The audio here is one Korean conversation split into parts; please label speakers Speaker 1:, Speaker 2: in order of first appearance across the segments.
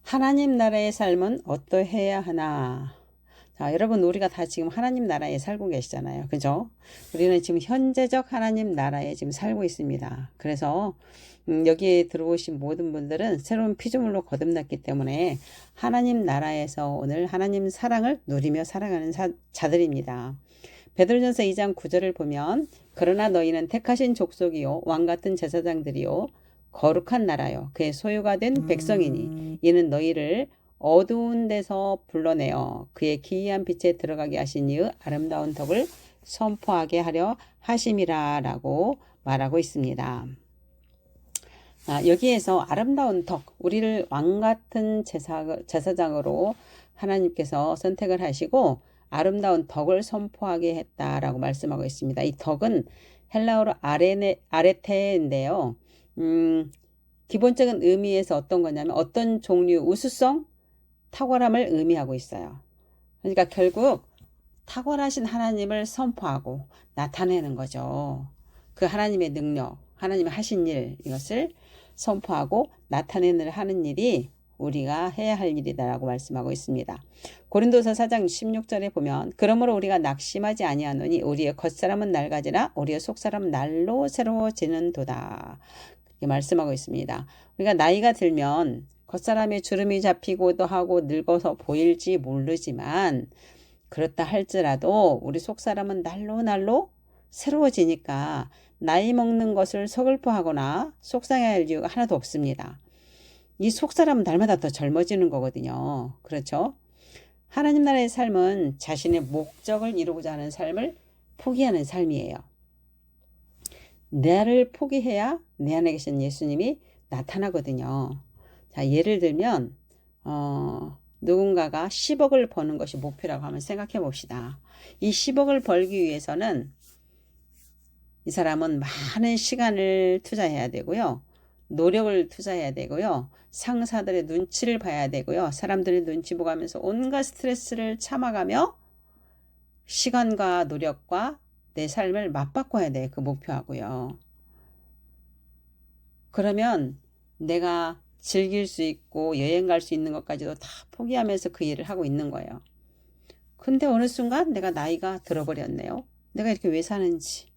Speaker 1: 하나님 나라의 삶은 어떠해야 하나? 자, 여러분, 우리가 다 지금 하나님 나라에 살고 계시잖아요. 그죠? 우리는 지금 현재적 하나님 나라에 지금 살고 있습니다. 그래서, 여기에 들어오신 모든 분들은 새로운 피조물로 거듭났기 때문에 하나님 나라에서 오늘 하나님 사랑을 누리며 살아가는 자들입니다. 베드로전서 2장 9절을 보면, 그러나 너희는 택하신 족속이요 왕 같은 제사장들이요 거룩한 나라요 그의 소유가 된 백성이니 이는 너희를 어두운 데서 불러내어 그의 기이한 빛에 들어가게 하신 이의 아름다운 덕을 선포하게 하려 하심이라 라고 말하고 있습니다. 여기에서 아름다운 덕, 우리를 왕같은 제사장으로 하나님께서 선택을 하시고 아름다운 덕을 선포하게 했다라고 말씀하고 있습니다. 이 덕은 헬라어로 아레테인데요. 기본적인 의미에서 어떤 거냐면 어떤 종류 우수성, 탁월함을 의미하고 있어요. 그러니까 결국 탁월하신 하나님을 선포하고 나타내는 거죠. 그 하나님의 능력, 하나님의 하신 일, 이것을 선포하고 나타내는 하는 일이 우리가 해야 할 일이다라고 말씀하고 있습니다. 고린도서 4장 16절에 보면 그러므로 우리가 낙심하지 아니하노니 우리의 겉사람은 낡아지나 우리의 속사람은 날로 새로워지는도다. 이렇게 말씀하고 있습니다. 우리가 나이가 들면 겉사람에 주름이 잡히고도 하고 늙어서 보일지 모르지만 그렇다 할지라도 우리 속사람은 날로 새로워지니까 나이 먹는 것을 서글퍼하거나 속상해할 이유가 하나도 없습니다. 이 속사람은 날마다 더 젊어지는 거거든요. 그렇죠? 하나님 나라의 삶은 자신의 목적을 이루고자 하는 삶을 포기하는 삶이에요. 나를 포기해야 내 안에 계신 예수님이 나타나거든요. 자, 예를 들면 누군가가 10억을 버는 것이 목표라고 하면 생각해 봅시다. 이 10억을 벌기 위해서는 이 사람은 많은 시간을 투자해야 되고요. 노력을 투자해야 되고요. 상사들의 눈치를 봐야 되고요. 사람들의 눈치 보가면서 온갖 스트레스를 참아가며 시간과 노력과 내 삶을 맞바꿔야 돼. 그 목표하고요. 그러면 내가 즐길 수 있고 여행 갈 수 있는 것까지도 다 포기하면서 그 일을 하고 있는 거예요. 근데 어느 순간 내가 나이가 들어버렸네요. 내가 이렇게 왜 사는지.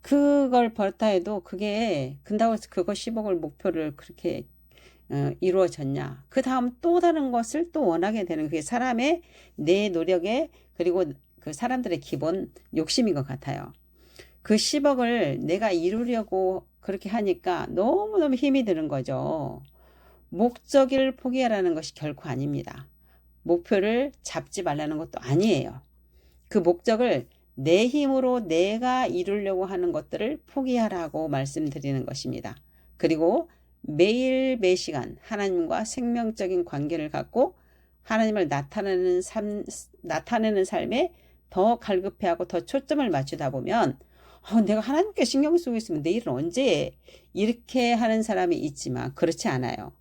Speaker 1: 그걸 벌었다 해도 그게 근다고 해서 그거 10억을 목표를 그렇게 이루어졌냐. 그 다음 또 다른 것을 또 원하게 되는 그게 사람의 내 노력에 그리고 그 사람들의 기본 욕심인 것 같아요. 그 10억을 내가 이루려고 그렇게 하니까 너무너무 힘이 드는 거죠. 목적을 포기하라는 것이 결코 아닙니다. 목표를 잡지 말라는 것도 아니에요. 그 목적을 내 힘으로 내가 이루려고 하는 것들을 포기하라고 말씀드리는 것입니다. 그리고 매일 매시간 하나님과 생명적인 관계를 갖고 하나님을 나타내는 삶에 더 갈급해하고 더 초점을 맞추다 보면 내가 하나님께 신경 쓰고 있으면 내일은 언제 이렇게 하는 사람이 있지만 그렇지 않아요.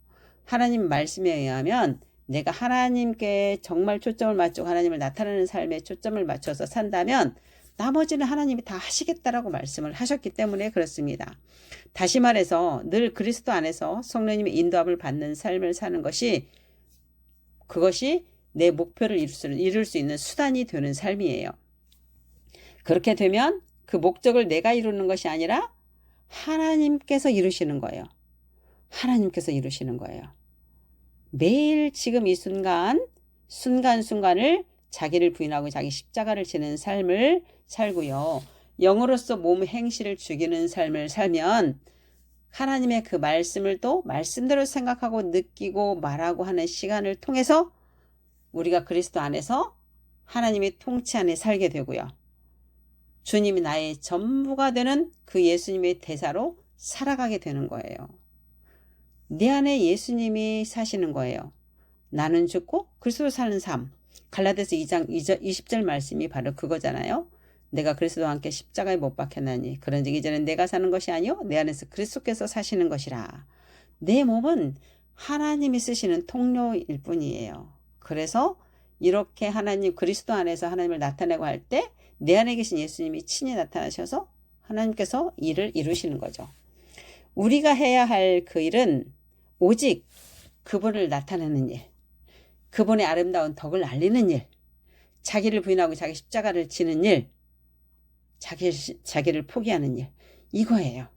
Speaker 1: 하나님 말씀에 의하면 내가 하나님께 정말 초점을 맞추고 하나님을 나타내는 삶에 초점을 맞춰서 산다면 나머지는 하나님이 다 하시겠다라고 말씀을 하셨기 때문에 그렇습니다. 다시 말해서 늘 그리스도 안에서 성령님의 인도함을 받는 삶을 사는 것이 그것이 내 목표를 이룰 수 있는 수단이 되는 삶이에요. 그렇게 되면 그 목적을 내가 이루는 것이 아니라 하나님께서 이루시는 거예요. 하나님께서 이루시는 거예요. 매일 지금 이 순간순간을 자기를 부인하고 자기 십자가를 지는 삶을 살고요. 영으로서 몸 행실을 죽이는 삶을 살면 하나님의 그 말씀을 또 말씀대로 생각하고 느끼고 말하고 하는 시간을 통해서 우리가 그리스도 안에서 하나님의 통치 안에 살게 되고요. 주님이 나의 전부가 되는 그 예수님의 대사로 살아가게 되는 거예요. 내 안에 예수님이 사시는 거예요. 나는 죽고 그리스도 사는 삶. 갈라디아서 2장 20절 말씀이 바로 그거잖아요. 내가 그리스도와 함께 십자가에 못 박혔나니 그런즉 이제는 내가 사는 것이 아니요 내 안에서 그리스도께서 사시는 것이라. 내 몸은 하나님이 쓰시는 통로일 뿐이에요. 그래서 이렇게 하나님 그리스도 안에서 하나님을 나타내고 할 때 내 안에 계신 예수님이 친히 나타나셔서 하나님께서 일을 이루시는 거죠. 우리가 해야 할 그 일은 오직 그분을 나타내는 일, 그분의 아름다운 덕을 알리는 일, 자기를 부인하고 자기 십자가를 지는 일, 자기를 포기하는 일, 이거예요.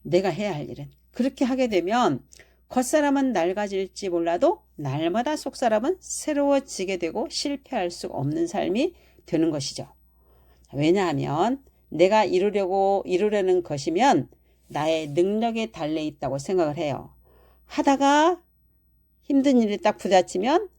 Speaker 1: 내가 해야 할 일은. 그렇게 하게 되면 겉사람은 낡아질지 몰라도 날마다 속사람은 새로워지게 되고 실패할 수 없는 삶이 되는 것이죠. 왜냐하면 내가 이루려는 것이면 나의 능력에 달려 있다고 생각을 해요. 하다가 힘든 일이 딱 부딪히면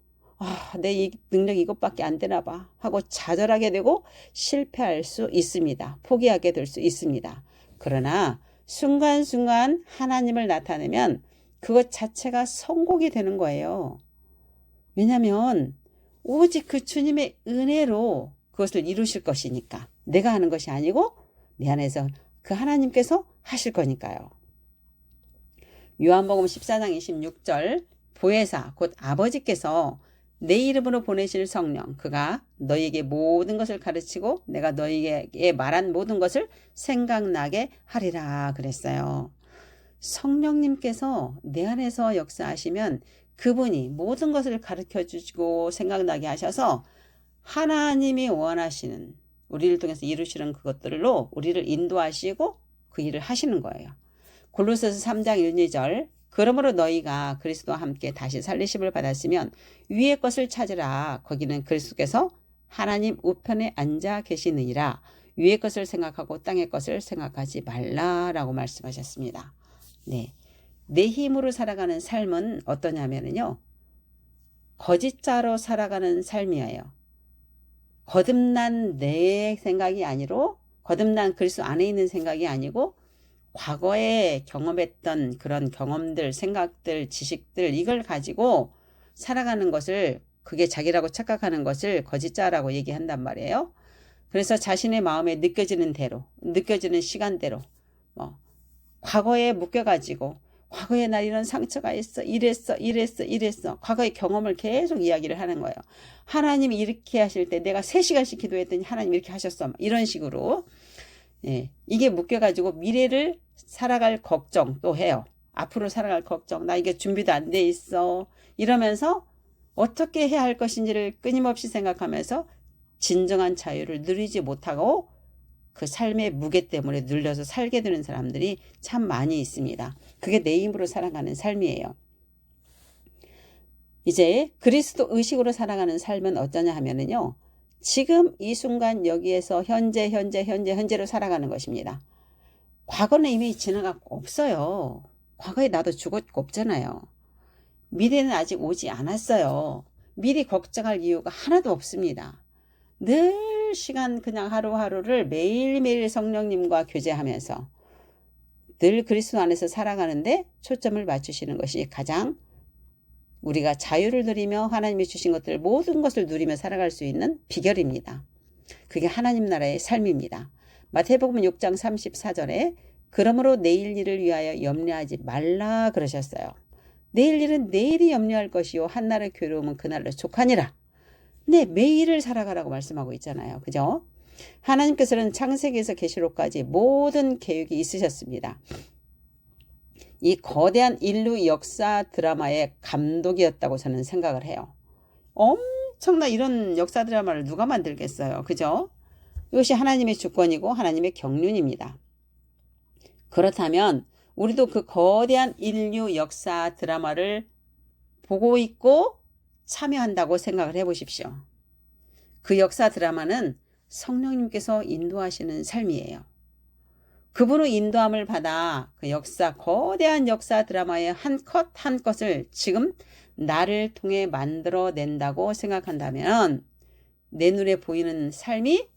Speaker 1: 내 능력이 이것밖에 안 되나 봐 하고 좌절하게 되고 실패할 수 있습니다. 포기하게 될 수 있습니다. 그러나 순간순간 하나님을 나타내면 그것 자체가 성공이 되는 거예요. 왜냐하면 오직 그 주님의 은혜로 그것을 이루실 것이니까. 내가 하는 것이 아니고 내 안에서 그 하나님께서 하실 거니까요. 요한복음 14장 26절 보혜사 곧 아버지께서 내 이름으로 보내실 성령 그가 너희에게 모든 것을 가르치고 내가 너희에게 말한 모든 것을 생각나게 하리라 그랬어요. 성령님께서 내 안에서 역사하시면 그분이 모든 것을 가르쳐 주시고 생각나게 하셔서 하나님이 원하시는 우리를 통해서 이루시는 그것들로 우리를 인도하시고 그 일을 하시는 거예요. 골로새서 3장 1, 2절 그러므로 너희가 그리스도와 함께 다시 살리심을 받았으면 위의 것을 찾으라. 거기는 그리스도께서 하나님 우편에 앉아 계시느니라. 위의 것을 생각하고 땅의 것을 생각하지 말라라고 말씀하셨습니다. 네, 내 힘으로 살아가는 삶은 어떠냐면요. 거짓자로 살아가는 삶이에요. 거듭난 내 생각이 아니고 거듭난 그리스도 안에 있는 생각이 아니고 과거에 경험했던 그런 경험들, 생각들, 지식들 이걸 가지고 살아가는 것을 그게 자기라고 착각하는 것을 거짓자라고 얘기한단 말이에요. 그래서 자신의 마음에 느껴지는 대로, 느껴지는 시간대로 과거에 묶여가지고 과거에 나 이런 상처가 있어, 이랬어. 과거의 경험을 계속 이야기를 하는 거예요. 하나님이 이렇게 하실 때 내가 3시간씩 기도했더니 하나님 이렇게 하셨어. 이런 식으로. 예, 이게 묶여가지고 미래를 살아갈 걱정 또 해요. 앞으로 살아갈 걱정. 나 이게 준비도 안 돼 있어. 이러면서 어떻게 해야 할 것인지를 끊임없이 생각하면서 진정한 자유를 누리지 못하고 그 삶의 무게 때문에 눌려서 살게 되는 사람들이 참 많이 있습니다. 그게 내 힘으로 살아가는 삶이에요. 이제 그리스도 의식으로 살아가는 삶은 어떠냐 하면은요. 지금 이 순간 여기에서 현재로 살아가는 것입니다. 과거는 이미 지나가고 없어요. 과거에 나도 죽었고 없잖아요. 미래는 아직 오지 않았어요. 미리 걱정할 이유가 하나도 없습니다. 늘 시간 그냥 하루하루를 매일매일 성령님과 교제하면서 늘 그리스도 안에서 살아가는데 초점을 맞추시는 것이 가장 우리가 자유를 누리며 하나님이 주신 것들 모든 것을 누리며 살아갈 수 있는 비결입니다. 그게 하나님 나라의 삶입니다. 마태복음 6장 34절에 그러므로 내일 일을 위하여 염려하지 말라 그러셨어요. 내일 일은 내일이 염려할 것이요 한날의 괴로움은 그날로 족하니라. 네, 매일을 살아가라고 말씀하고 있잖아요. 그죠? 하나님께서는 창세기에서 계시록까지 모든 계획이 있으셨습니다. 이 거대한 인류 역사 드라마의 감독이었다고 저는 생각을 해요. 엄청난 이런 역사 드라마를 누가 만들겠어요. 그죠? 이것이 하나님의 주권이고 하나님의 경륜입니다. 그렇다면 우리도 그 거대한 인류 역사 드라마를 보고 있고 참여한다고 생각을 해보십시오. 그 역사 드라마는 성령님께서 인도하시는 삶이에요. 그분의 인도함을 받아 그 거대한 역사 드라마의 한 컷 한 컷을 지금 나를 통해 만들어낸다고 생각한다면 내 눈에 보이는 삶이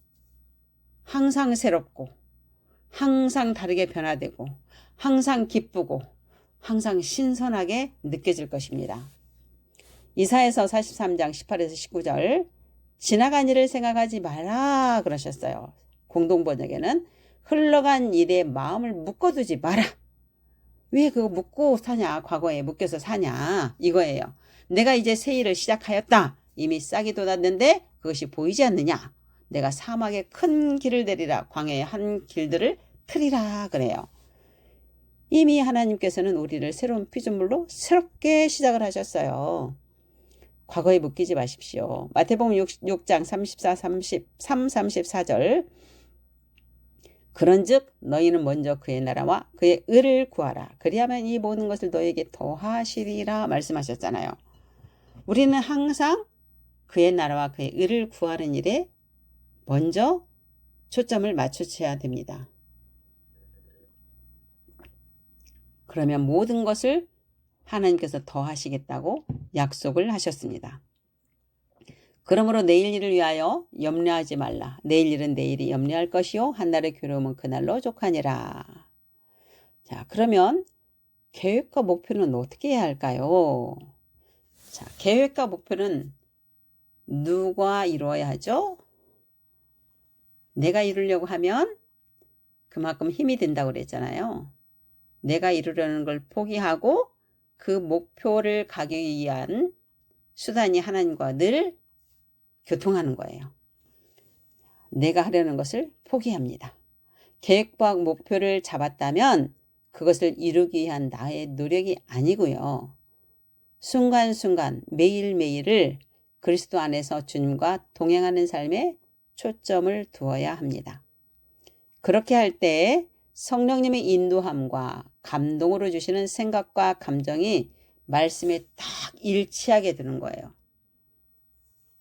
Speaker 1: 항상 새롭고 항상 다르게 변화되고 항상 기쁘고 항상 신선하게 느껴질 것입니다. 이사야서 43장 18에서 19절 지나간 일을 생각하지 마라 그러셨어요. 공동번역에는 흘러간 일에 마음을 묶어두지 마라. 왜 그거 묶고 사냐? 과거에 묶여서 사냐? 이거예요. 내가 이제 새 일을 시작하였다. 이미 싹이 돋았는데 그것이 보이지 않느냐? 내가 사막에 큰 길을 내리라. 광야의 한 길들을 트리라 그래요. 이미 하나님께서는 우리를 새로운 피조물로 새롭게 시작을 하셨어요. 과거에 묶이지 마십시오. 마태복음 6장 34절 그런즉 너희는 먼저 그의 나라와 그의 의를 구하라. 그리하면 이 모든 것을 너희에게 더하시리라 말씀하셨잖아요. 우리는 항상 그의 나라와 그의 의를 구하는 일에 먼저 초점을 맞추셔야 됩니다. 그러면 모든 것을 하나님께서 더하시겠다고 약속을 하셨습니다. 그러므로 내일 일을 위하여 염려하지 말라. 내일 일은 내일이 염려할 것이요 한날의 괴로움은 그날로 족하니라. 자, 그러면 계획과 목표는 어떻게 해야 할까요? 자, 계획과 목표는 누가 이루어야 하죠? 내가 이루려고 하면 그만큼 힘이 든다고 그랬잖아요. 내가 이루려는 걸 포기하고 그 목표를 가기 위한 수단이 하나님과 늘 교통하는 거예요. 내가 하려는 것을 포기합니다. 계획과 목표를 잡았다면 그것을 이루기 위한 나의 노력이 아니고요. 순간순간 매일매일을 그리스도 안에서 주님과 동행하는 삶에 초점을 두어야 합니다. 그렇게 할 때 성령님의 인도함과 감동으로 주시는 생각과 감정이 말씀에 딱 일치하게 되는 거예요.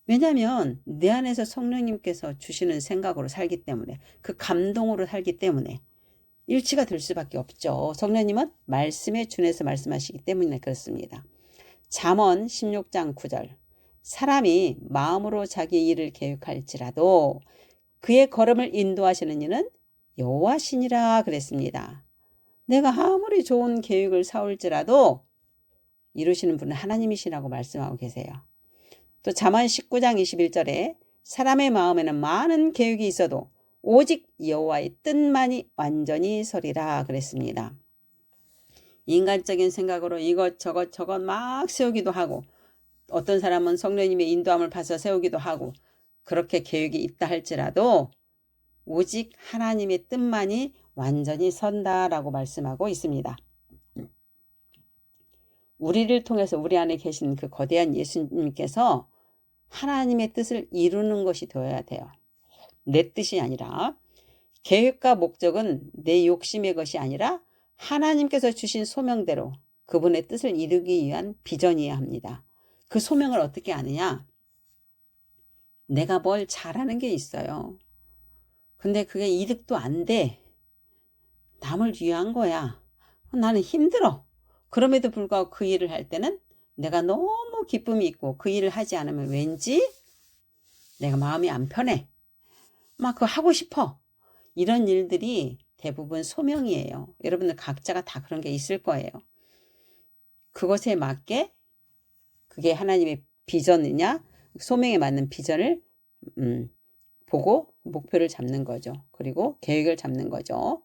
Speaker 1: 왜냐하면 내 안에서 성령님께서 주시는 생각으로 살기 때문에 그 감동으로 살기 때문에 일치가 될 수밖에 없죠. 성령님은 말씀에 준해서 말씀하시기 때문에 그렇습니다. 잠언 16장 9절 사람이 마음으로 자기 일을 계획할지라도 그의 걸음을 인도하시는 이는 여호와시니라 그랬습니다. 내가 아무리 좋은 계획을 세울지라도 이루시는 분은 하나님이시라고 말씀하고 계세요. 또 잠언 19장 21절에 사람의 마음에는 많은 계획이 있어도 오직 여호와의 뜻만이 완전히 서리라 그랬습니다. 인간적인 생각으로 이것저것 막 세우기도 하고 어떤 사람은 성령님의 인도함을 받아서 세우기도 하고 그렇게 계획이 있다 할지라도 오직 하나님의 뜻만이 완전히 선다라고 말씀하고 있습니다. 우리를 통해서 우리 안에 계신 그 거대한 예수님께서 하나님의 뜻을 이루는 것이 되어야 돼요. 내 뜻이 아니라 계획과 목적은 내 욕심의 것이 아니라 하나님께서 주신 소명대로 그분의 뜻을 이루기 위한 비전이어야 합니다. 그 소명을 어떻게 아느냐? 내가 뭘 잘하는 게 있어요. 근데 그게 이득도 안 돼. 남을 위한 거야. 나는 힘들어. 그럼에도 불구하고 그 일을 할 때는 내가 너무 기쁨이 있고 그 일을 하지 않으면 왠지 내가 마음이 안 편해. 막 그거 하고 싶어. 이런 일들이 대부분 소명이에요. 여러분들 각자가 다 그런 게 있을 거예요. 그것에 맞게 그게 하나님의 비전이냐 소명에 맞는 비전을 보고 목표를 잡는 거죠. 그리고 계획을 잡는 거죠.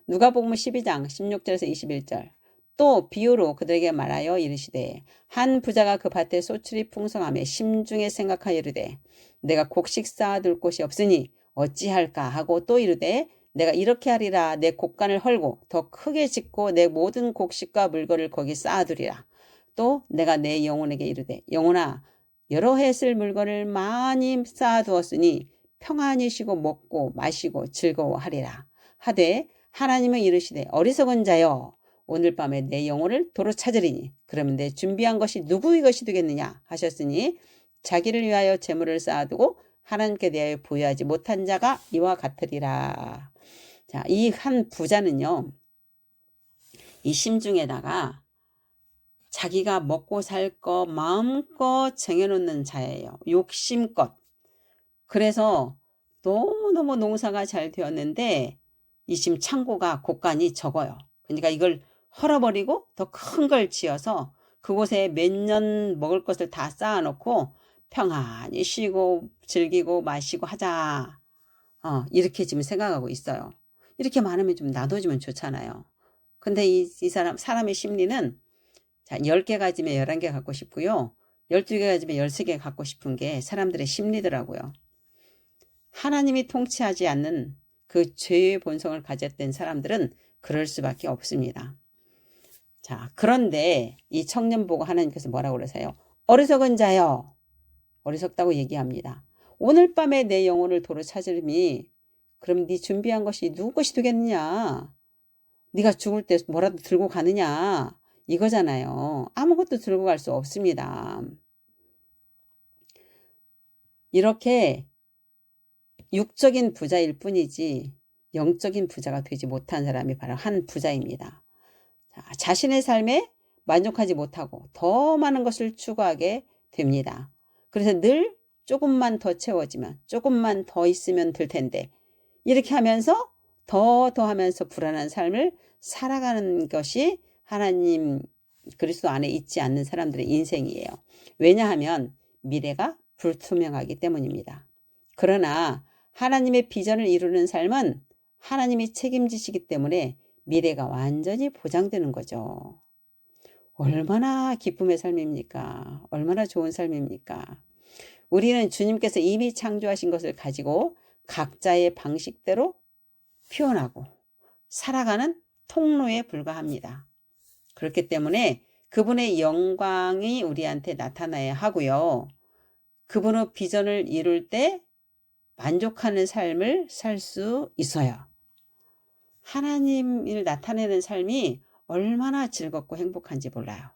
Speaker 1: 누가복음 12장 16절에서 21절 또 비유로 그들에게 말하여 이르시되 한 부자가 그 밭에 소출이 풍성하며 심중에 생각하여 이르되 내가 곡식 쌓아둘 곳이 없으니 어찌할까 하고 또 이르되 내가 이렇게 하리라 내 곡간을 헐고 더 크게 짓고 내 모든 곡식과 물건을 거기 쌓아두리라. 또 내가 내 영혼에게 이르되 영혼아 여러 해 쓸 물건을 많이 쌓아두었으니 평안히 쉬고 먹고 마시고 즐거워하리라. 하되 하나님은 이르시되 어리석은 자여 오늘 밤에 내 영혼을 도로 찾으리니 그러면 내 준비한 것이 누구의 것이 되겠느냐 하셨으니 자기를 위하여 재물을 쌓아두고 하나님께 대하여 부여하지 못한 자가 이와 같으리라. 자, 이 한 부자는요. 이 심중에다가 자기가 먹고 살 거 마음껏 쟁여놓는 자예요. 욕심껏. 그래서 너무너무 농사가 잘 되었는데 이 심 창고가 곡간이 적어요. 그러니까 이걸 헐어버리고 더 큰 걸 지어서 그곳에 몇 년 먹을 것을 다 쌓아놓고 평안히 쉬고 즐기고 마시고 하자. 이렇게 지금 생각하고 있어요. 이렇게 많으면 좀 나눠주면 좋잖아요. 근데 이 사람의 심리는 자, 10개 가지면 11개 갖고 싶고요. 12개 가지면 13개 갖고 싶은 게 사람들의 심리더라고요. 하나님이 통치하지 않는 그 죄의 본성을 가졌던 사람들은 그럴 수밖에 없습니다. 자, 그런데 이 청년 보고 하나님께서 뭐라고 그러세요? 어리석은 자여. 어리석다고 얘기합니다. 오늘 밤에 내 영혼을 도로 찾으리니 그럼 네 준비한 것이 누구 것이 되겠느냐? 네가 죽을 때 뭐라도 들고 가느냐? 이거잖아요. 아무것도 들고 갈 수 없습니다. 이렇게 육적인 부자일 뿐이지 영적인 부자가 되지 못한 사람이 바로 한 부자입니다. 자, 자신의 삶에 만족하지 못하고 더 많은 것을 추구하게 됩니다. 그래서 늘 조금만 더 채워지면 조금만 더 있으면 될 텐데 이렇게 하면서 더 하면서 불안한 삶을 살아가는 것이 하나님 그리스도 안에 있지 않는 사람들의 인생이에요. 왜냐하면 미래가 불투명하기 때문입니다. 그러나 하나님의 비전을 이루는 삶은 하나님이 책임지시기 때문에 미래가 완전히 보장되는 거죠. 얼마나 기쁨의 삶입니까? 얼마나 좋은 삶입니까? 우리는 주님께서 이미 창조하신 것을 가지고 각자의 방식대로 표현하고 살아가는 통로에 불과합니다. 그렇기 때문에 그분의 영광이 우리한테 나타나야 하고요. 그분의 비전을 이룰 때 만족하는 삶을 살 수 있어요. 하나님을 나타내는 삶이 얼마나 즐겁고 행복한지 몰라요.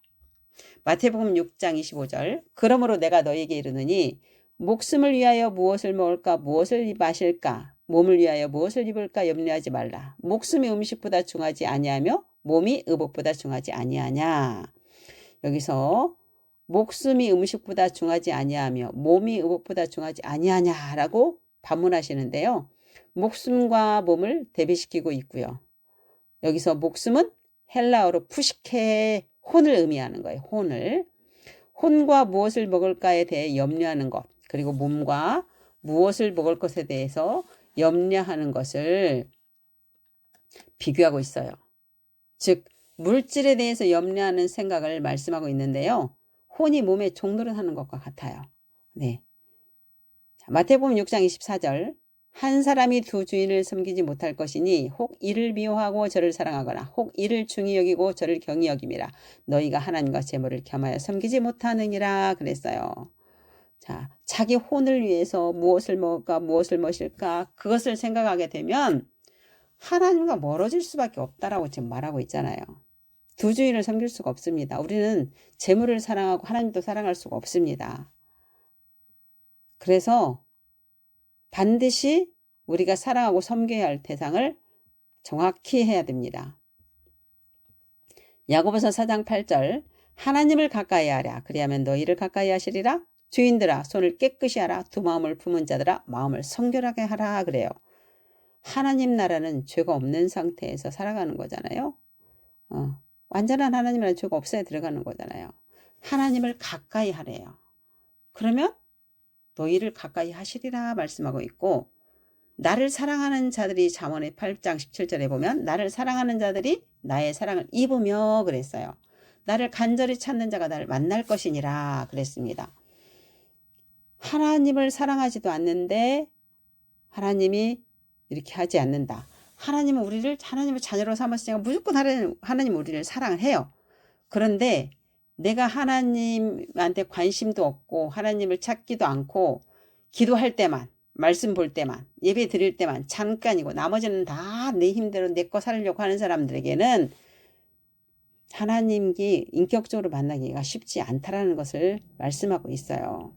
Speaker 1: 마태복음 6장 25절 그러므로 내가 너에게 이르노니 목숨을 위하여 무엇을 먹을까 무엇을 마실까 몸을 위하여 무엇을 입을까 염려하지 말라. 목숨이 음식보다 중하지 아니하며 몸이 의복보다 중하지 아니하냐. 여기서 목숨이 음식보다 중하지 아니하며 몸이 의복보다 중하지 아니하냐라고 반문하시는데요. 목숨과 몸을 대비시키고 있고요. 여기서 목숨은 헬라어로 푸시케 혼을 의미하는 거예요. 혼과 무엇을 먹을까에 대해 염려하는 것 그리고 몸과 무엇을 먹을 것에 대해서 염려하는 것을 비교하고 있어요. 즉 물질에 대해서 염려하는 생각을 말씀하고 있는데요. 혼이 몸에 종노릇하는 것과 같아요. 네. 자, 마태복음 6장 24절 한 사람이 두 주인을 섬기지 못할 것이니 혹 이를 미워하고 저를 사랑하거나 혹 이를 중히 여기고 저를 경히 여김이라 너희가 하나님과 재물을 겸하여 섬기지 못하느니라 그랬어요. 자, 자기 혼을 위해서 무엇을 먹을까 무엇을 마실까 그것을 생각하게 되면 하나님과 멀어질 수밖에 없다라고 지금 말하고 있잖아요. 두 주인을 섬길 수가 없습니다. 우리는 재물을 사랑하고 하나님도 사랑할 수가 없습니다. 그래서 반드시 우리가 사랑하고 섬겨야 할 대상을 정확히 해야 됩니다. 야고보서 4장 8절 하나님을 가까이 하랴 그리하면 너희를 가까이 하시리라. 주인들아 손을 깨끗이 하라. 두 마음을 품은 자들아 마음을 성결하게 하라 그래요. 하나님 나라는 죄가 없는 상태에서 살아가는 거잖아요. 완전한 하나님 나라는 죄가 없어야 들어가는 거잖아요. 하나님을 가까이 하래요. 그러면 너희를 가까이 하시리라 말씀하고 있고 나를 사랑하는 자들이 잠언의 8장 17절에 보면 나를 사랑하는 자들이 나의 사랑을 입으며 그랬어요. 나를 간절히 찾는 자가 나를 만날 것이니라 그랬습니다. 하나님을 사랑하지도 않는데 하나님이 이렇게 하지 않는다. 하나님은 우리를 하나님의 자녀로 삼았으니까 무조건 하나님 우리를 사랑을 해요. 그런데 내가 하나님한테 관심도 없고 하나님을 찾기도 않고 기도할 때만 말씀 볼 때만 예배 드릴 때만 잠깐이고 나머지는 다 내 힘대로 내 거 살려고 하는 사람들에게는 하나님이 인격적으로 만나기가 쉽지 않다라는 것을 말씀하고 있어요.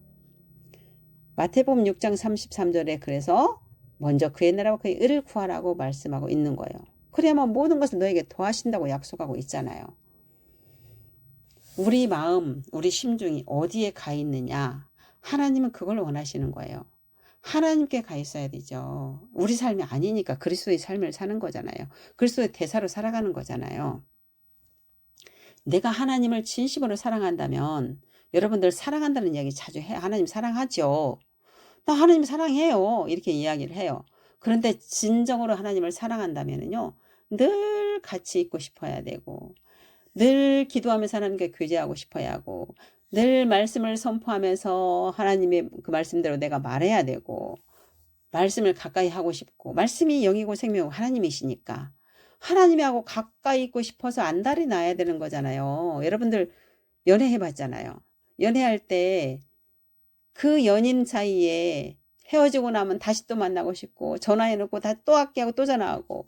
Speaker 1: 마태복음 6장 33절에 그래서 먼저 그의 나라와 그의 의를 구하라고 말씀하고 있는 거예요. 그래야만 모든 것을 너에게 더하신다고 약속하고 있잖아요. 우리 마음, 우리 심중이 어디에 가 있느냐? 하나님은 그걸 원하시는 거예요. 하나님께 가 있어야 되죠. 우리 삶이 아니니까 그리스도의 삶을 사는 거잖아요. 그리스도의 대사로 살아가는 거잖아요. 내가 하나님을 진심으로 사랑한다면 여러분들 사랑한다는 이야기 자주 해. 하나님 사랑하죠. 나 하나님 사랑해요. 이렇게 이야기를 해요. 그런데 진정으로 하나님을 사랑한다면요. 늘 같이 있고 싶어야 되고 늘 기도하면서 하나님께 교제하고 싶어야 하고 늘 말씀을 선포하면서 하나님의 그 말씀대로 내가 말해야 되고 말씀을 가까이 하고 싶고 말씀이 영이고 생명이고 하나님이시니까 하나님하고 가까이 있고 싶어서 안달이 나야 되는 거잖아요. 여러분들 연애해 봤잖아요. 연애할 때 그 연인 사이에 헤어지고 나면 다시 또 만나고 싶고 전화해 놓고 다 또 악기하고 또 전화하고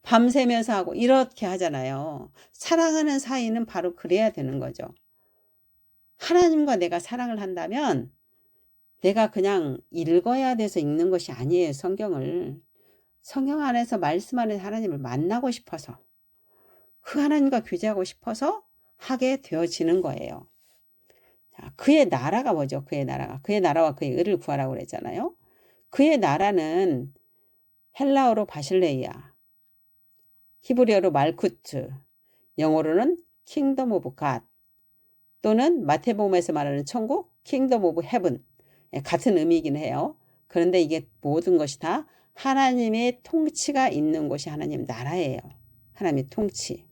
Speaker 1: 밤새면서 하고 이렇게 하잖아요. 사랑하는 사이는 바로 그래야 되는 거죠. 하나님과 내가 사랑을 한다면 내가 그냥 읽어야 돼서 읽는 것이 아니에요. 성경을. 성경 안에서 말씀 안에서 하나님을 만나고 싶어서 그 하나님과 교제하고 싶어서 하게 되어지는 거예요. 자, 그의 나라가 뭐죠? 그의 나라가. 그의 나라와 그의 의를 구하라고 그랬잖아요. 그의 나라는 헬라어로 바실레이아, 히브리어로 말쿠트, 영어로는 킹덤 오브 갓 또는 마태복음에서 말하는 천국 킹덤 오브 헤븐 같은 의미이긴 해요. 그런데 이게 모든 것이 다 하나님의 통치가 있는 곳이 하나님 나라예요. 하나님의 통치.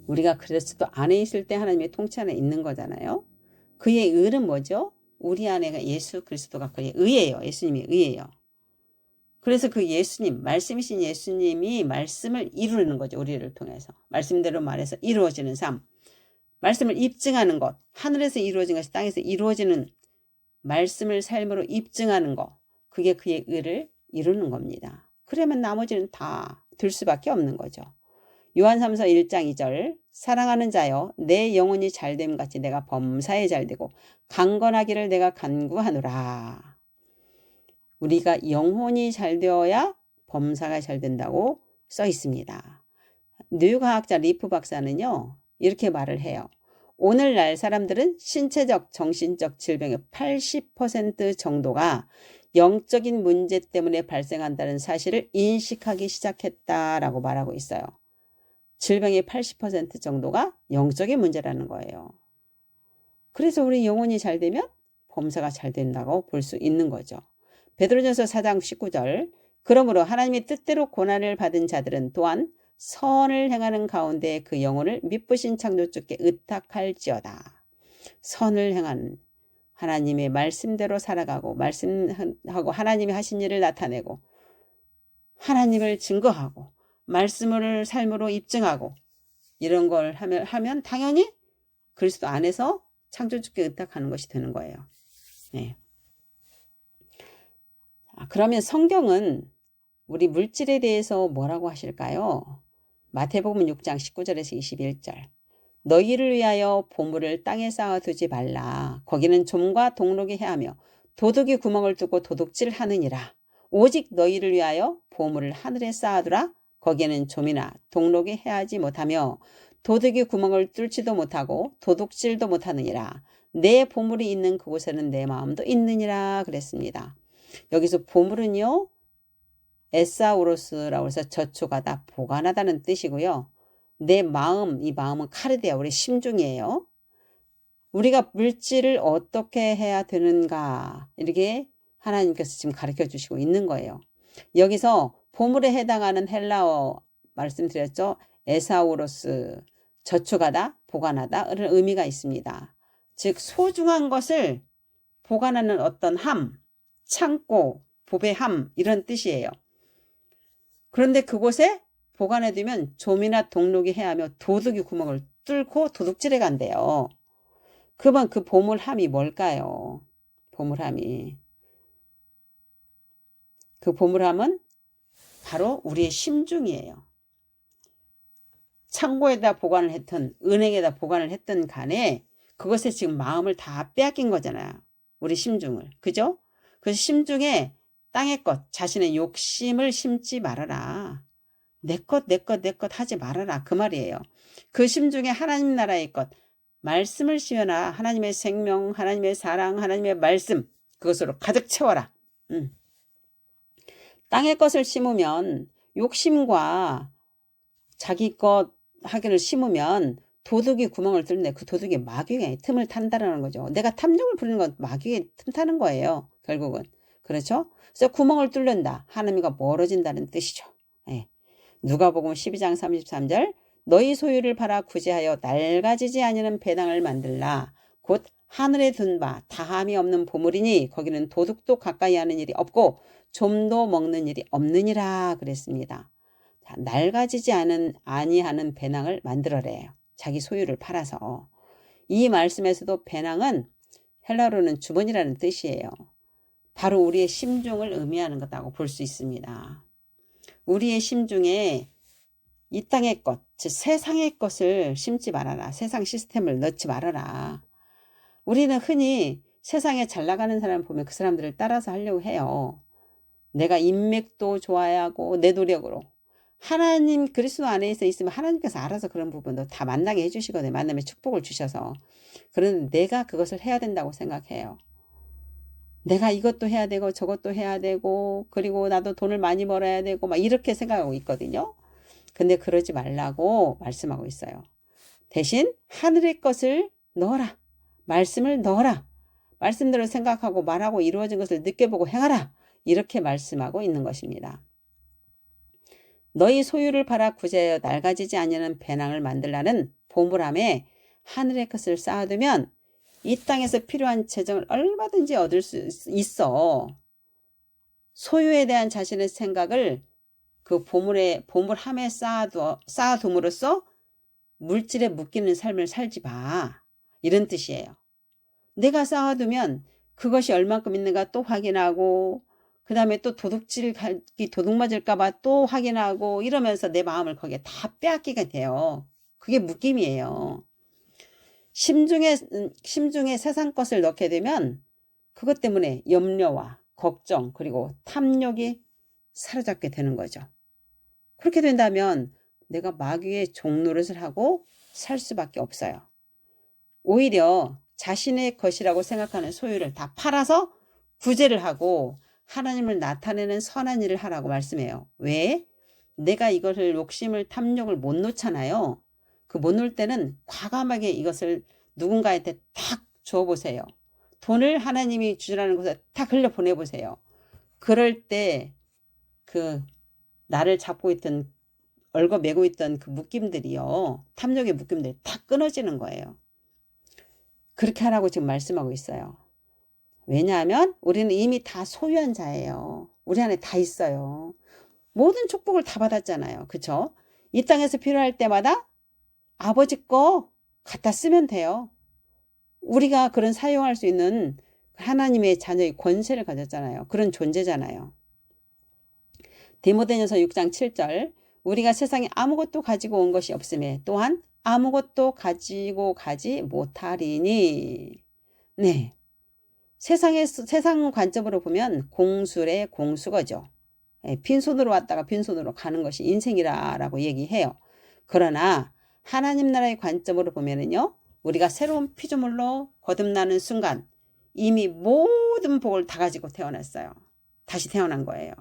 Speaker 1: 우리가 그리스도 안에 있을 때 하나님의 통치 안에 있는 거잖아요. 그의 의는 뭐죠? 우리 안에가 예수 그리스도가 그의 의예요. 예수님이 의예요. 그래서 그 예수님, 말씀이신 예수님이 말씀을 이루는 거죠. 우리를 통해서. 말씀대로 말해서 이루어지는 삶. 말씀을 입증하는 것. 하늘에서 이루어진 것이 땅에서 이루어지는 말씀을 삶으로 입증하는 것. 그게 그의 의를 이루는 겁니다. 그러면 나머지는 다 들 수밖에 없는 거죠. 요한삼서 1장 2절 사랑하는 자여 내 영혼이 잘됨 같이 내가 범사에 잘되고 강건하기를 내가 간구하노라. 우리가 영혼이 잘되어야 범사가 잘된다고 써 있습니다. 뇌과학자 리프 박사는요. 이렇게 말을 해요. 오늘날 사람들은 신체적, 정신적 질병의 80% 정도가 영적인 문제 때문에 발생한다는 사실을 인식하기 시작했다라고 말하고 있어요. 질병의 80% 정도가 영적인 문제라는 거예요. 그래서 우리 영혼이 잘 되면 범사가 잘 된다고 볼 수 있는 거죠. 베드로전서 4장 19절 그러므로 하나님의 뜻대로 고난을 받은 자들은 또한 선을 행하는 가운데 그 영혼을 미쁘신 창조주께 의탁할지어다. 선을 행하는 하나님의 말씀대로 살아가고 말씀하고 하나님이 하신 일을 나타내고 하나님을 증거하고 말씀을 삶으로 입증하고 이런 걸 하면 당연히 그리스도 안에서 창조주께 의탁하는 것이 되는 거예요. 네. 그러면 성경은 우리 물질에 대해서 뭐라고 하실까요? 마태복음 6장 19절에서 21절 너희를 위하여 보물을 땅에 쌓아두지 말라. 거기는 좀과 동록이 해하며 도둑이 구멍을 뚫고 도둑질하느니라. 오직 너희를 위하여 보물을 하늘에 쌓아두라. 거기에는 좀이나 동록이 해하지 못하며 도둑이 구멍을 뚫지도 못하고 도둑질도 못하느니라. 내 보물이 있는 그곳에는 내 마음도 있느니라 그랬습니다. 여기서 보물은요. 에사우로스라고 해서 저축하다, 보관하다는 뜻이고요. 내 마음, 이 마음은 카르디아, 우리 심중이에요. 우리가 물질을 어떻게 해야 되는가 이렇게 하나님께서 지금 가르쳐 주시고 있는 거예요. 여기서 보물에 해당하는 헬라어 말씀드렸죠. 에사우로스, 저축하다, 보관하다 이런 의미가 있습니다. 즉 소중한 것을 보관하는 어떤 함, 창고, 보배함 이런 뜻이에요. 그런데 그곳에 보관해두면 좀이나 동록이 해하며 도둑이 구멍을 뚫고 도둑질해 간대요. 그러면 그 보물함이 뭘까요? 보물함이. 그 보물함은 바로 우리의 심중이에요. 창고에다 보관을 했든 은행에다 보관을 했든 간에 그것에 지금 마음을 다 빼앗긴 거잖아요. 우리 심중을. 그죠? 그래서 심중에 땅의 것, 자신의 욕심을 심지 말아라. 내 것 하지 말아라. 그 말이에요. 그 심중에 하나님 나라의 것, 말씀을 심어라. 하나님의 생명, 하나님의 사랑, 하나님의 말씀 그것으로 가득 채워라. 땅의 것을 심으면 욕심과 자기 것 하기를 심으면 도둑이 구멍을 뚫는데 그 도둑이 마귀의 틈을 탄다라는 거죠. 내가 탐욕을 부리는 건 마귀의 틈 타는 거예요. 결국은. 그렇죠? 그래서 구멍을 뚫는다. 하나님과 멀어진다는 뜻이죠. 예. 누가복음 12장 33절 너희 소유를 팔아 구제하여 낡아지지 아니하는 배당을 만들라. 곧 하늘에 둔 바 다함이 없는 보물이니 거기는 도둑도 가까이 하는 일이 없고 좀도 먹는 일이 없느니라 그랬습니다. 다 낡아지지 아니하는 배낭을 만들어래요. 자기 소유를 팔아서. 이 말씀에서도 배낭은 헬라어로는 주머니라는 뜻이에요. 바로 우리의 심중을 의미하는 것이라고 볼 수 있습니다. 우리의 심중에 이 땅의 것, 즉 세상의 것을 심지 말아라. 세상 시스템을 넣지 말아라. 우리는 흔히 세상에 잘 나가는 사람을 보면 그 사람들을 따라서 하려고 해요. 내가 인맥도 좋아야 하고 내 노력으로. 하나님 그리스도 안에 있으면 하나님께서 알아서 그런 부분도 다 만나게 해주시거든요. 만남의 축복을 주셔서. 그런데 내가 그것을 해야 된다고 생각해요. 내가 이것도 해야 되고 저것도 해야 되고 그리고 나도 돈을 많이 벌어야 되고 막 이렇게 생각하고 있거든요. 근데 그러지 말라고 말씀하고 있어요. 대신 하늘의 것을 넣어라. 말씀을 넣어라. 말씀대로 생각하고 말하고 이루어진 것을 느껴보고 행하라. 이렇게 말씀하고 있는 것입니다. 너희 소유를 팔아 구제하여 낡아지지 아니하는 배낭을 만들라는 보물함에 하늘의 것을 쌓아두면 이 땅에서 필요한 재정을 얼마든지 얻을 수 있어. 소유에 대한 자신의 생각을 그 보물함에 쌓아둠으로써 물질에 묶이는 삶을 살지 마. 이런 뜻이에요. 내가 쌓아두면 그것이 얼만큼 있는가 또 확인하고 그 다음에 또 도둑 맞을까봐 또 확인하고 이러면서 내 마음을 거기에 다 빼앗기게 돼요. 그게 묶임이에요. 심중에 세상 것을 넣게 되면 그것 때문에 염려와 걱정 그리고 탐욕이 사로잡게 되는 거죠. 그렇게 된다면 내가 마귀의 종노릇을 하고 살 수밖에 없어요. 오히려 자신의 것이라고 생각하는 소유를 다 팔아서 구제를 하고 하나님을 나타내는 선한 일을 하라고 말씀해요. 왜? 내가 이것을 욕심을 탐욕을 못 놓잖아요. 그 못 놓을 때는 과감하게 이것을 누군가한테 탁 줘보세요. 돈을 하나님이 주라는 곳에 탁 흘려 보내보세요. 그럴 때 그 나를 잡고 있던 얽어매고 있던 그 묶임들이요. 탐욕의 묶임들이 다 끊어지는 거예요. 그렇게 하라고 지금 말씀하고 있어요. 왜냐하면 우리는 이미 다 소유한 자예요. 우리 안에 다 있어요. 모든 축복을 다 받았잖아요. 그쵸? 이 땅에서 필요할 때마다 아버지 거 갖다 쓰면 돼요. 우리가 그런 사용할 수 있는 하나님의 자녀의 권세를 가졌잖아요. 그런 존재잖아요. 디모데전서 6장 7절 우리가 세상에 아무것도 가지고 온 것이 없음에 또한 아무것도 가지고 가지 못하리니. 네. 세상 관점으로 보면 공술의 공수거죠. 빈손으로 왔다가 빈손으로 가는 것이 인생이라고 얘기해요. 그러나 하나님 나라의 관점으로 보면은요. 우리가 새로운 피조물로 거듭나는 순간 이미 모든 복을 다 가지고 태어났어요. 다시 태어난 거예요.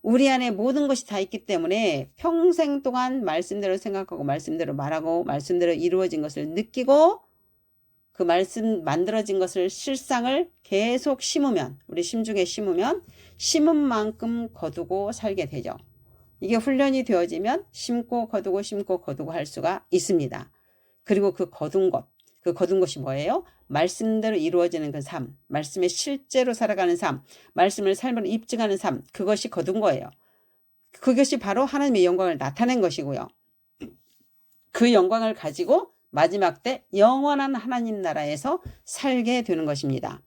Speaker 1: 우리 안에 모든 것이 다 있기 때문에 평생 동안 말씀대로 생각하고 말씀대로 말하고 말씀대로 이루어진 것을 느끼고 그 말씀 만들어진 것을 실상을 계속 심으면 우리 심중에 심으면 심은 만큼 거두고 살게 되죠. 이게 훈련이 되어지면 심고 거두고 심고 거두고 할 수가 있습니다. 그리고 그 거둔 것이 뭐예요? 말씀대로 이루어지는 그 삶, 말씀에 실제로 살아가는 삶, 말씀을 삶으로 입증하는 삶, 그것이 거둔 거예요. 그것이 바로 하나님의 영광을 나타낸 것이고요. 그 영광을 가지고 마지막 때 영원한 하나님 나라에서 살게 되는 것입니다.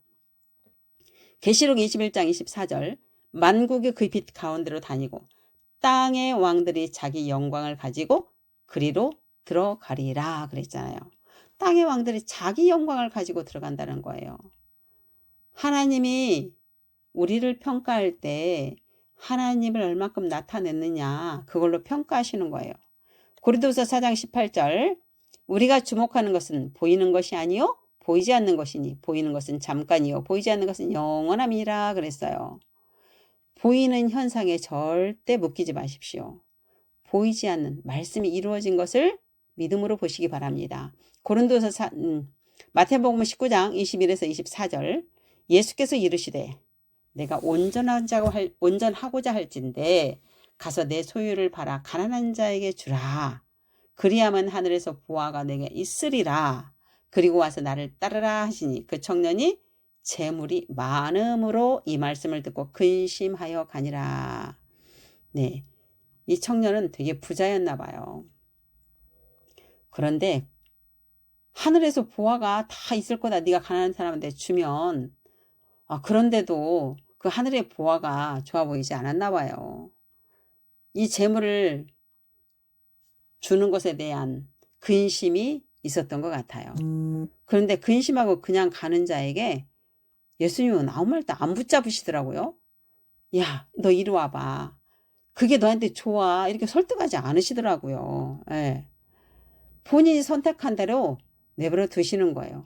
Speaker 1: 계시록 21장 24절 만국이 그 빛 가운데로 다니고 땅의 왕들이 자기 영광을 가지고 그리로 들어가리라 그랬잖아요. 땅의 왕들이 자기 영광을 가지고 들어간다는 거예요. 하나님이 우리를 평가할 때 하나님을 얼마큼 나타냈느냐 그걸로 평가하시는 거예요. 고린도서 4장 18절 우리가 주목하는 것은 보이는 것이 아니요 보이지 않는 것이니 보이는 것은 잠깐이요 보이지 않는 것은 영원함이라 그랬어요. 보이는 현상에 절대 묶이지 마십시오. 보이지 않는 말씀이 이루어진 것을 믿음으로 보시기 바랍니다. 마태복음 19장 21에서 24절 예수께서 이르시되 내가 온전하고자 할진대 가서 내 소유를 팔아 가난한 자에게 주라. 그리하면 하늘에서 보화가 내게 있으리라. 그리고 와서 나를 따르라 하시니 그 청년이 재물이 많음으로 이 말씀을 듣고 근심하여 가니라. 네, 이 청년은 되게 부자였나 봐요. 그런데 하늘에서 보화가 다 있을 거다. 네가 가난한 사람한테 주면. 그런데도 그 하늘의 보화가 좋아 보이지 않았나 봐요. 이 재물을 주는 것에 대한 근심이 있었던 것 같아요. 그런데 근심하고 그냥 가는 자에게 예수님은 아무 말도 안 붙잡으시더라고요. 야, 너 이리 와봐. 그게 너한테 좋아. 이렇게 설득하지 않으시더라고요. 예. 본인이 선택한 대로 내버려 두시는 거예요.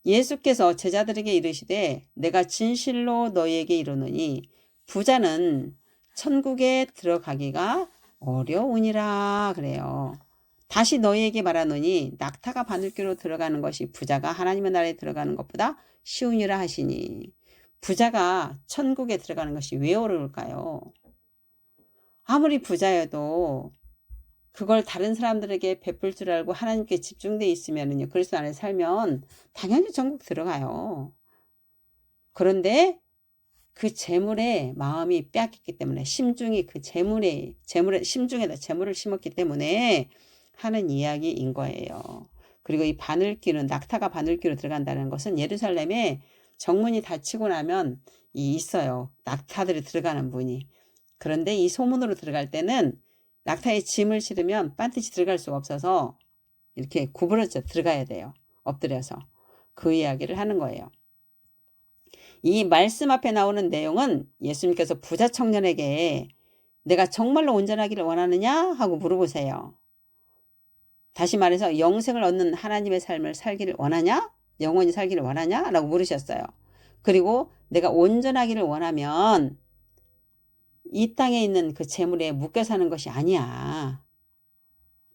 Speaker 1: 예수께서 제자들에게 이르시되 내가 진실로 너희에게 이르노니 부자는 천국에 들어가기가 어려우니라 그래요. 다시 너희에게 말하노니 낙타가 바늘귀로 들어가는 것이 부자가 하나님의 나라에 들어가는 것보다 쉬우니라 하시니 부자가 천국에 들어가는 것이 왜 어려울까요? 아무리 부자여도 그걸 다른 사람들에게 베풀 줄 알고 하나님께 집중돼 있으면요. 그리스도 안에 살면 당연히 천국 들어가요. 그런데 그 재물에 마음이 빼앗겼기 때문에 심중이 그 심중에다 재물을 심었기 때문에 하는 이야기인 거예요. 그리고 이 바늘귀는 낙타가 바늘귀로 들어간다는 것은 예루살렘에 정문이 닫히고 나면 있어요. 낙타들이 들어가는 문이. 그런데 이 소문으로 들어갈 때는 낙타에 짐을 실으면 반드시 들어갈 수가 없어서 이렇게 구부러져 들어가야 돼요. 엎드려서. 그 이야기를 하는 거예요. 이 말씀 앞에 나오는 내용은 예수님께서 부자 청년에게 내가 정말로 온전하기를 원하느냐 하고 물어보세요. 다시 말해서 영생을 얻는 하나님의 삶을 살기를 원하냐? 영원히 살기를 원하냐? 라고 물으셨어요. 그리고 내가 온전하기를 원하면 이 땅에 있는 그 재물에 묶여 사는 것이 아니야.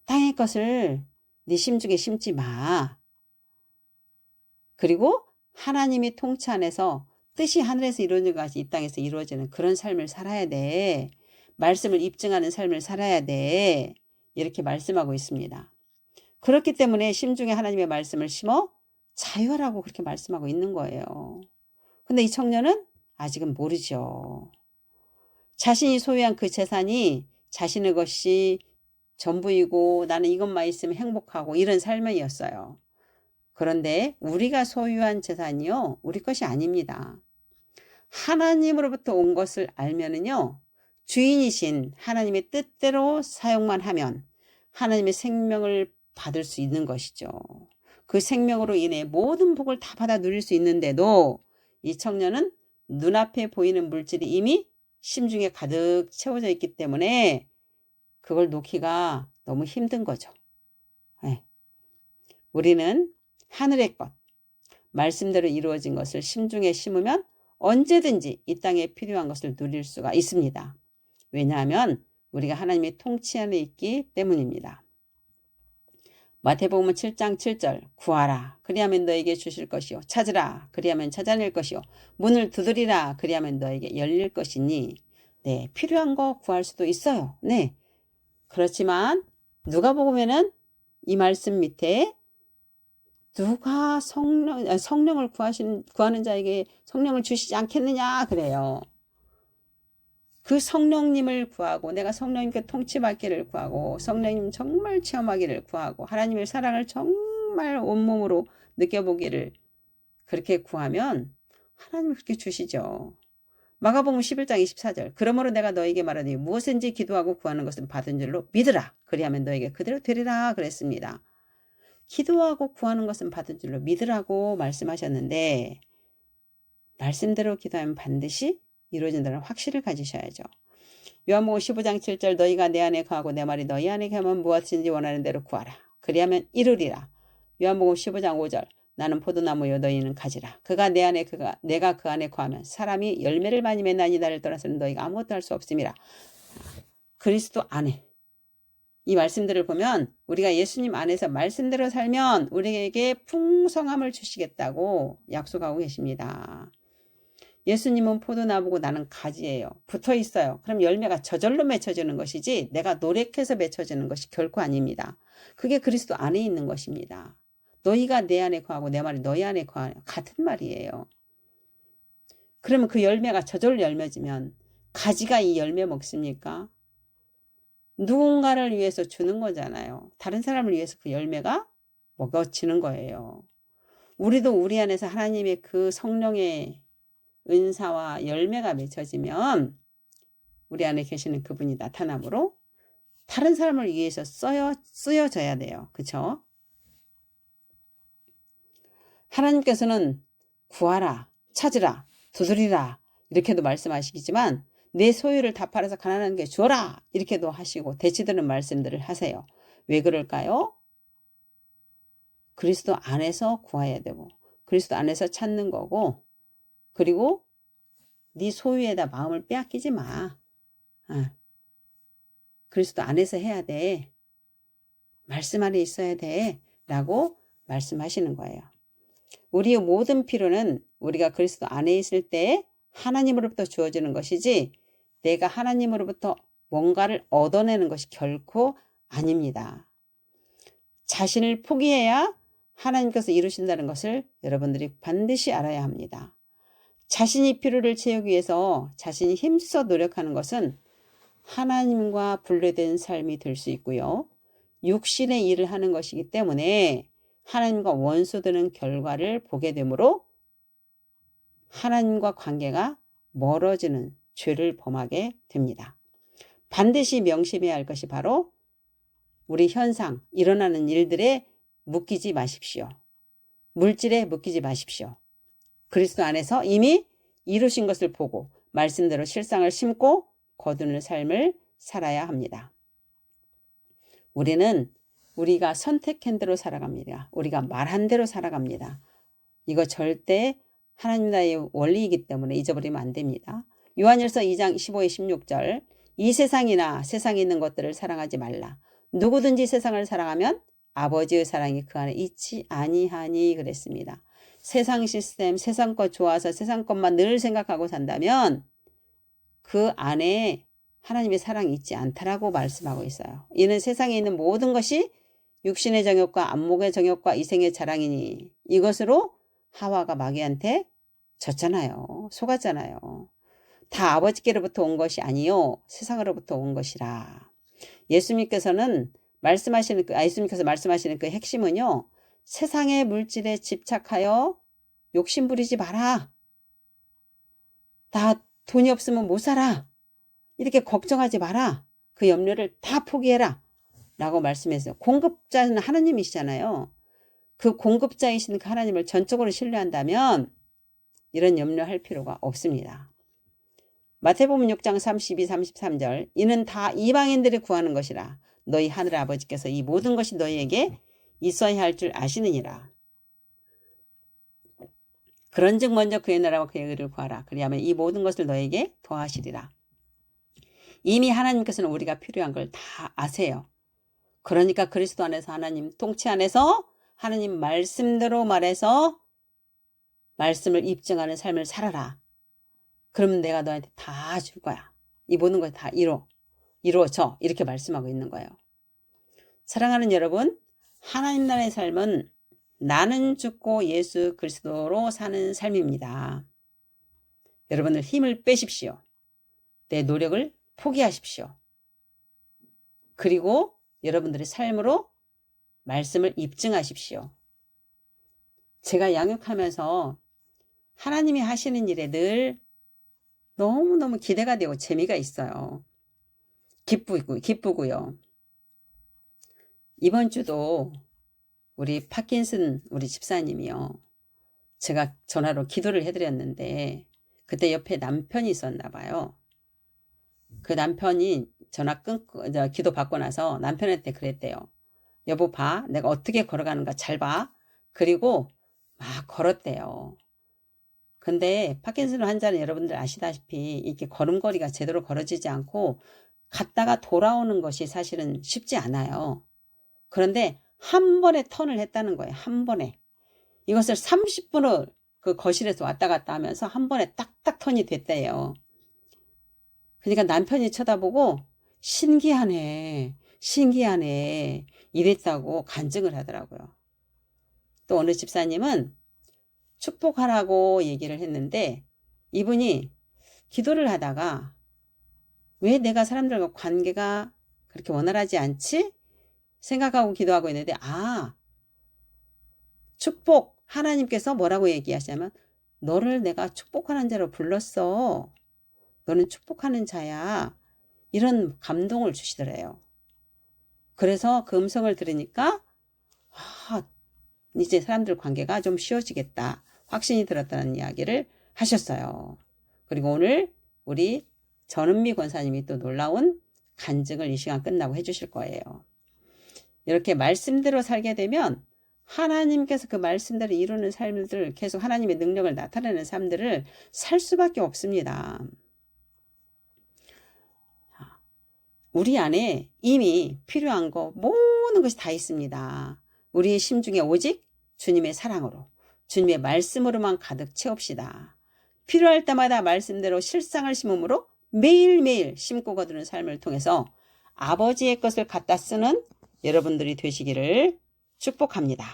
Speaker 1: 땅의 것을 네 심중에 심지 마. 그리고 하나님이 통치 안에서 뜻이 하늘에서 이루어지는 것이 이 땅에서 이루어지는 그런 삶을 살아야 돼. 말씀을 입증하는 삶을 살아야 돼. 이렇게 말씀하고 있습니다. 그렇기 때문에 심중에 하나님의 말씀을 심어 자유하라고 그렇게 말씀하고 있는 거예요. 근데 이 청년은 아직은 모르죠. 자신이 소유한 그 재산이 자신의 것이 전부이고 나는 이것만 있으면 행복하고 이런 삶이었어요. 그런데 우리가 소유한 재산이요, 우리 것이 아닙니다. 하나님으로부터 온 것을 알면은요, 주인이신 하나님의 뜻대로 사용만 하면 하나님의 생명을 받을 수 있는 것이죠. 그 생명으로 인해 모든 복을 다 받아 누릴 수 있는데도 이 청년은 눈앞에 보이는 물질이 이미 심중에 가득 채워져 있기 때문에 그걸 놓기가 너무 힘든 거죠. 네. 우리는 하늘의 것, 말씀대로 이루어진 것을 심중에 심으면 언제든지 이 땅에 필요한 것을 누릴 수가 있습니다. 왜냐하면 우리가 하나님의 통치 안에 있기 때문입니다. 마태복음 7장 7절 구하라 그리하면 너에게 주실 것이요 찾으라 그리하면 찾아낼 것이요 문을 두드리라 그리하면 너에게 열릴 것이니 네 필요한 거 구할 수도 있어요. 네 그렇지만 누가복음에는 이 말씀 밑에 누가 성령을 구하는 자에게 성령을 주시지 않겠느냐 그래요. 그 성령님을 구하고 내가 성령님께 통치받기를 구하고 성령님 정말 체험하기를 구하고 하나님의 사랑을 정말 온몸으로 느껴보기를 그렇게 구하면 하나님이 그렇게 주시죠. 마가복음 11장 24절 그러므로 내가 너에게 말하니 무엇인지 기도하고 구하는 것은 받은 줄로 믿으라 그리하면 너에게 그대로 되리라 그랬습니다. 기도하고 구하는 것은 받은 줄로 믿으라고 말씀하셨는데 말씀대로 기도하면 반드시 이루어진다는 확신을 가지셔야죠. 요한복음 15장 7절 너희가 내 안에 거하고 내 말이 너희 안에 거하면 무엇인지 원하는 대로 구하라. 그리하면 이루리라. 요한복음 15장 5절 나는 포도나무요 너희는 가지라. 그가 내 안에 내가 그 안에 거하면 사람이 열매를 많이 맺나니 나를 떠나서는 너희가 아무것도 할 수 없음이라. 그리스도 안에 이 말씀들을 보면 우리가 예수님 안에서 말씀대로 살면 우리에게 풍성함을 주시겠다고 약속하고 계십니다. 예수님은 포도나무고 나는 가지예요. 붙어 있어요. 그럼 열매가 저절로 맺혀지는 것이지 내가 노력해서 맺혀지는 것이 결코 아닙니다. 그게 그리스도 안에 있는 것입니다. 너희가 내 안에 거하고 내 말이 너희 안에 거하는 같은 말이에요. 그러면 그 열매가 저절로 열매지면 가지가 이 열매 먹습니까? 누군가를 위해서 주는 거잖아요. 다른 사람을 위해서 그 열매가 먹어지는 거예요. 우리도 우리 안에서 하나님의 그 성령의 은사와 열매가 맺혀지면 우리 안에 계시는 그분이 나타남으로 다른 사람을 위해서 쓰여져야 돼요. 그쵸? 하나님께서는 구하라, 찾으라, 두드리라 이렇게도 말씀하시지만 내 소유를 다 팔아서 가난한 게 주어라 이렇게도 하시고 대치드는 말씀들을 하세요. 왜 그럴까요? 그리스도 안에서 구해야 되고 그리스도 안에서 찾는 거고 그리고 네 소유에다 마음을 빼앗기지 마. 그리스도 안에서 해야 돼. 말씀 안에 있어야 돼. 라고 말씀하시는 거예요. 우리의 모든 필요는 우리가 그리스도 안에 있을 때 하나님으로부터 주어지는 것이지 내가 하나님으로부터 뭔가를 얻어내는 것이 결코 아닙니다. 자신을 포기해야 하나님께서 이루신다는 것을 여러분들이 반드시 알아야 합니다. 자신이 필요를 채우기 위해서 자신이 힘써 노력하는 것은 하나님과 분리된 삶이 될 수 있고요. 육신의 일을 하는 것이기 때문에 하나님과 원수되는 결과를 보게 되므로 하나님과 관계가 멀어지는 죄를 범하게 됩니다. 반드시 명심해야 할 것이 바로 우리 현상, 일어나는 일들에 묶이지 마십시오. 물질에 묶이지 마십시오. 그리스도 안에서 이미 이루신 것을 보고 말씀대로 실상을 심고 거두는 삶을 살아야 합니다. 우리는 우리가 선택한 대로 살아갑니다. 우리가 말한 대로 살아갑니다. 이거 절대 하나님 나라의 원리이기 때문에 잊어버리면 안 됩니다. 요한일서 2장 15에 16절 이 세상이나 세상에 있는 것들을 사랑하지 말라. 누구든지 세상을 사랑하면 아버지의 사랑이 그 안에 있지 아니하니 그랬습니다. 세상 시스템, 세상 것 좋아서 세상 것만 늘 생각하고 산다면 그 안에 하나님의 사랑이 있지 않다라고 말씀하고 있어요. 이는 세상에 있는 모든 것이 육신의 정욕과 안목의 정욕과 이생의 자랑이니 이것으로 하와가 마귀한테 졌잖아요. 속았잖아요. 다 아버지께로부터 온 것이 아니요 세상으로부터 온 것이라. 예수님께서 말씀하시는 그 핵심은요. 세상의 물질에 집착하여 욕심 부리지 마라. 나 돈이 없으면 못 살아. 이렇게 걱정하지 마라. 그 염려를 다 포기해라. 라고 말씀했어요. 공급자는 하나님이시잖아요. 그 공급자이신 그 하나님을 전적으로 신뢰한다면 이런 염려할 필요가 없습니다. 마태복음 6장 32, 33절 이는 다 이방인들이 구하는 것이라. 너희 하늘 아버지께서 이 모든 것이 너희에게 있어야 할 줄 아시느니라. 그런즉 먼저 그의 나라와 그의 의를 구하라. 그리하면 이 모든 것을 너에게 더하시리라. 이미 하나님께서는 우리가 필요한 걸 다 아세요. 그러니까 그리스도 안에서 하나님 통치 안에서 하나님 말씀대로 말해서 말씀을 입증하는 삶을 살아라. 그러면 내가 너한테 다 줄 거야. 이 모든 걸 다 이루어져. 이렇게 말씀하고 있는 거예요. 사랑하는 여러분, 하나님 나라의 삶은 나는 죽고 예수 그리스도로 사는 삶입니다. 여러분들 힘을 빼십시오. 내 노력을 포기하십시오. 그리고 여러분들의 삶으로 말씀을 입증하십시오. 제가 양육하면서 하나님이 하시는 일에 늘 너무너무 기대가 되고 재미가 있어요. 기쁘고요. 이번 주도 우리 파킨슨 우리 집사님이요. 제가 전화로 기도를 해드렸는데 그때 옆에 남편이 있었나 봐요. 그 남편이 전화 끊고 기도 받고 나서 남편한테 그랬대요. 여보 봐. 내가 어떻게 걸어가는가 잘 봐. 그리고 막 걸었대요. 근데 파킨슨 환자는 여러분들 아시다시피 이렇게 걸음걸이가 제대로 걸어지지 않고 갔다가 돌아오는 것이 사실은 쉽지 않아요. 그런데 한 번에 턴을 했다는 거예요. 한 번에. 이것을 30분을 그 거실에서 왔다 갔다 하면서 한 번에 딱딱 턴이 됐대요. 그러니까 남편이 쳐다보고 신기하네 이랬다고 간증을 하더라고요. 또 어느 집사님은 축복하라고 얘기를 했는데 이분이 기도를 하다가 왜 내가 사람들과 관계가 그렇게 원활하지 않지? 생각하고 기도하고 있는데, 축복, 하나님께서 뭐라고 얘기하시냐면, 너를 내가 축복하는 자로 불렀어. 너는 축복하는 자야. 이런 감동을 주시더래요. 그래서 그 음성을 들으니까, 이제 사람들 관계가 좀 쉬워지겠다. 확신이 들었다는 이야기를 하셨어요. 그리고 오늘 우리 전은미 권사님이 또 놀라운 간증을 이 시간 끝나고 해주실 거예요. 이렇게 말씀대로 살게 되면 하나님께서 그 말씀대로 이루는 삶들, 계속 하나님의 능력을 나타내는 삶들을 살 수밖에 없습니다. 우리 안에 이미 필요한 거 모든 것이 다 있습니다. 우리의 심중에 오직 주님의 사랑으로, 주님의 말씀으로만 가득 채웁시다. 필요할 때마다 말씀대로 실상을 심음으로 매일매일 심고 거두는 삶을 통해서 아버지의 것을 갖다 쓰는 여러분들이 되시기를 축복합니다.